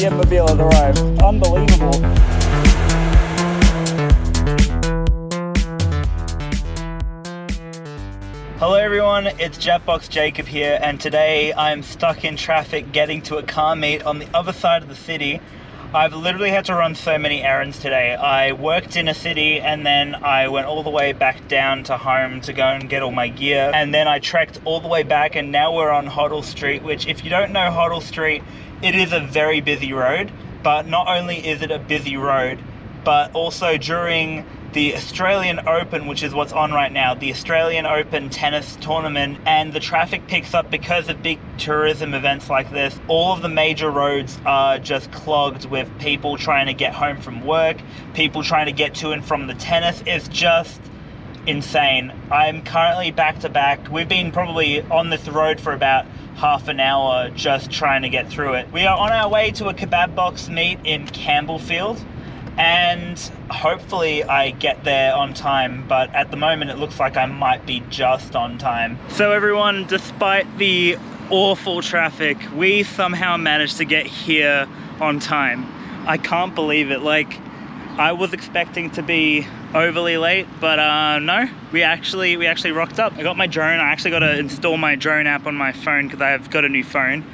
JDM Mobile has arrived. Unbelievable. Hello everyone, it's Japbox Jacob here, and today I'm stuck in traffic getting to a car meet on the other side of the city. I've literally had to run so many errands today. I worked in a city and then I went all the way back down to home to go and get all my gear, and then I trekked all the way back, and now we're on Hoddle Street, which, if you don't know Hoddle Street, it is a very busy road. But not only is it a busy road, but also during the Australian Open, which is what's on right now, the Australian Open tennis tournament, and the traffic picks up because of big tourism events like this. All of the major roads are just clogged with people trying to get home from work, people trying to get to and from the tennis. It's just insane. I'm currently back to back. We've been probably on this road for about half an hour just trying to get through it. We are on our way to a Kebab Box meet in Campbellfield, and hopefully I get there on time, but at the moment it looks like I might be just on time. So everyone, despite the awful traffic, we somehow managed to get here on time. I can't believe it. Like, I was expecting to be overly late, but no, we actually rocked up. I got my drone. I actually got to install my drone app on my phone because I've got a new phone,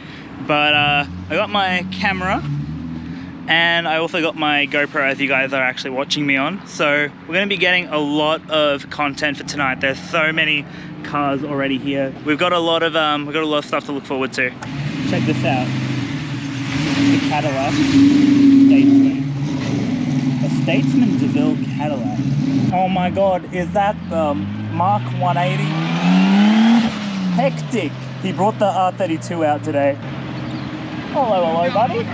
but I got my camera, and I also got my GoPro, as you guys are actually watching me on. So we're going to be getting a lot of content for tonight. There's so many cars already here. We've got a lot of stuff to look forward to. Check this out. The Cadillac Statesman. A Statesman DeVille Cadillac. Oh my God, is that the Mark 180? Hectic. He brought the R32 out today. Hello, buddy.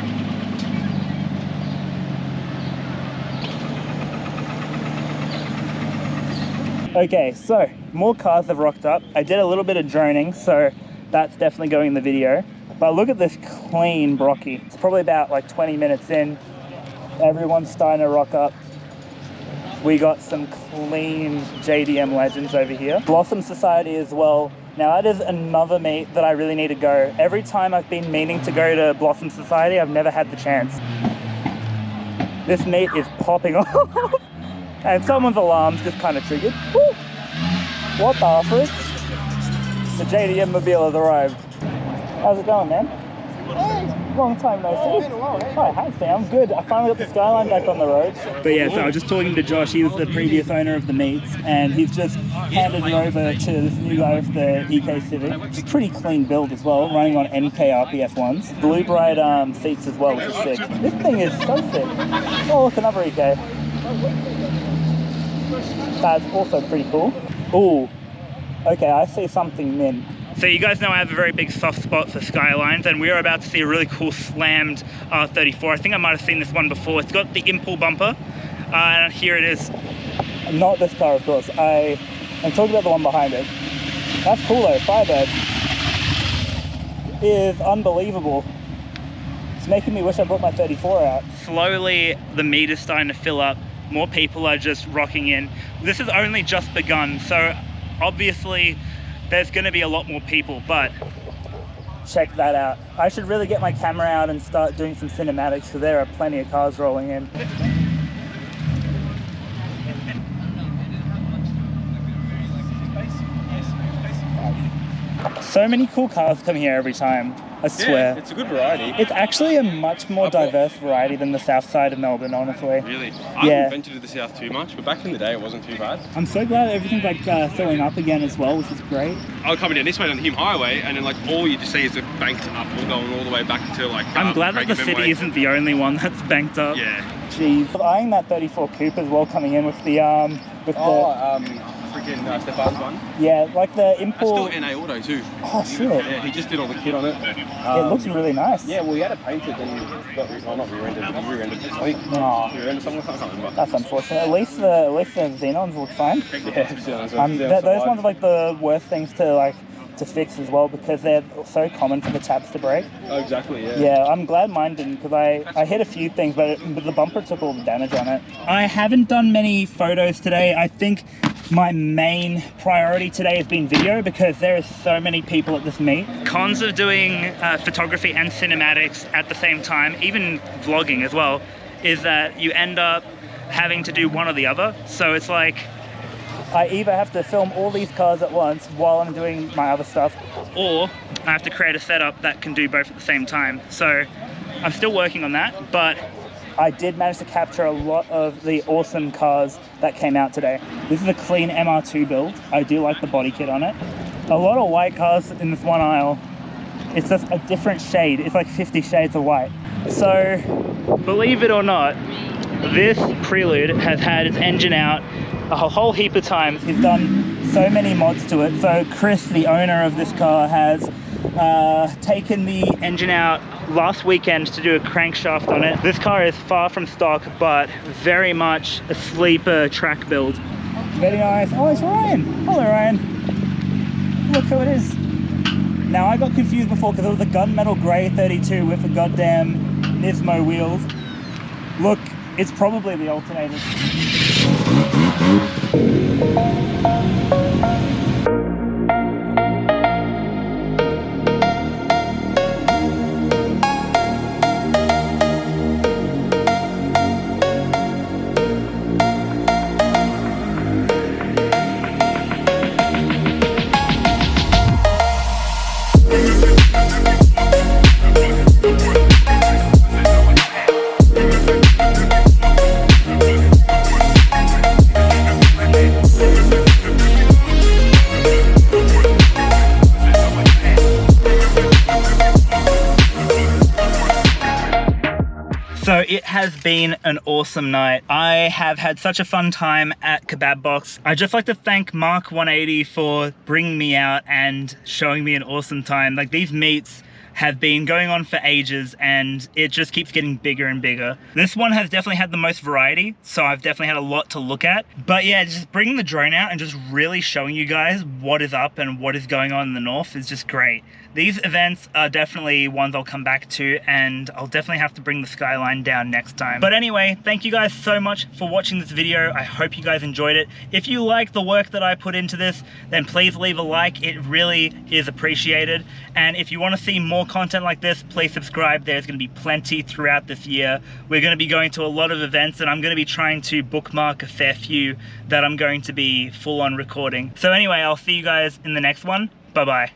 Okay, so more cars have rocked up. I did a little bit of droning, so that's definitely going in the video. But look at this clean Brocky. It's probably about like 20 minutes in. Everyone's starting to rock up. We got some clean JDM Legends over here. Blossom Society as well. Now that is another meet that I really need to go. Every time I've been meaning to go to Blossom Society, I've never had the chance. This meet is popping off. And someone's alarm's just kind of triggered. Woo! What the frick? The JDM Mobile has arrived. How's it going, man? Hey. Long time no see. Hi, how's it? I'm good. I finally got the Skyline back on the road. But yeah, so I was just talking to Josh. He was the previous owner of the meets, and he's just handed me over to this new guy with the EK Civic. It's a pretty clean build as well, running on NK RPF ones. Blue Bright seats as well, which is sick. This thing is so sick. Oh, look, another EK. That's also pretty cool. Ooh, okay, I see something mint. So you guys know I have a very big soft spot for Skylines, and we are about to see a really cool slammed R34. I think I might have seen this one before. It's got the Impul bumper, and here it is. Not this car, of course. I'm talking about the one behind it. That's cool though. Firebird is unbelievable. It's making me wish I brought my 34 out. Slowly, the meter's starting to fill up. More people are just rocking in. This has only just begun, so obviously there's going to be a lot more people, but check that out. I should really get my camera out and start doing some cinematics, because there are plenty of cars rolling in. So many cool cars come here every time, I swear. Yeah, it's a good variety. It's actually a much more diverse variety than the south side of Melbourne, honestly. Really? I haven't ventured to the south too much, but back in the day it wasn't too bad. I'm so glad everything's like filling up again as well, which is great. I was coming down this way on the Hume Highway, and then like all you just see is the banked up, all going all the way back to like... I'm glad that the city isn't the only one that's banked up. Yeah. Jeez. I'm eyeing that 34 Coupe as well, coming in with the freaking Stefan's one. Yeah, like the Impul. That's still NA Auto too. Oh shit. Yeah, he just did all the kit on it. It looks really nice. Yeah, well, he had it painted and got not rear-ended, but rear-ended. I think rear-ended something, I can't remember. That's unfortunate. At least the Xenons look fine. Yeah, those ones are like the worst things to like to fix as well, because they're so common for the tabs to break. Oh, exactly, yeah. Yeah, I'm glad mine didn't, because I hit a few things, but the bumper took all the damage on it. I haven't done many photos today. I think my main priority today has been video, because there are so many people at this meet. Cons of doing photography and cinematics at the same time, even vlogging as well, is that you end up having to do one or the other. So it's like, I either have to film all these cars at once while I'm doing my other stuff, or I have to create a setup that can do both at the same time. So I'm still working on that, but I did manage to capture a lot of the awesome cars that came out today. This is a clean MR2 build. I do like the body kit on it. A lot of white cars in this one aisle. It's just a different shade. It's like 50 shades of white. So, believe it or not, this Prelude has had its engine out a whole heap of times. He's done so many mods to it. So Chris, the owner of this car, has taken the engine out last weekend to do a crankshaft on it. This car is far from stock, but very much a sleeper track build. Very nice. Oh, it's Ryan. Hello, Ryan. Look who it is. Now, I got confused before because it was a gunmetal grey 32 with the goddamn Nismo wheels. Look, it's probably the alternator. So it has been an awesome night. I have had such a fun time at Kebab Box. I'd just like to thank Mark 180 for bringing me out and showing me an awesome time. Like, these meets have been going on for ages and it just keeps getting bigger and bigger. This one has definitely had the most variety, so I've definitely had a lot to look at. But yeah, just bringing the drone out and just really showing you guys what is up and what is going on in the north is just great. These events are definitely ones I'll come back to, and I'll definitely have to bring the skyline down next time. But anyway, thank you guys so much for watching this video. I hope you guys enjoyed it. If you like the work that I put into this, then please leave a like. It really is appreciated. And if you want to see more content like this, please subscribe. There's going to be plenty throughout this year. We're going to be going to a lot of events, and I'm going to be trying to bookmark a fair few that I'm going to be full on recording. So anyway, I'll see you guys in the next one. Bye bye.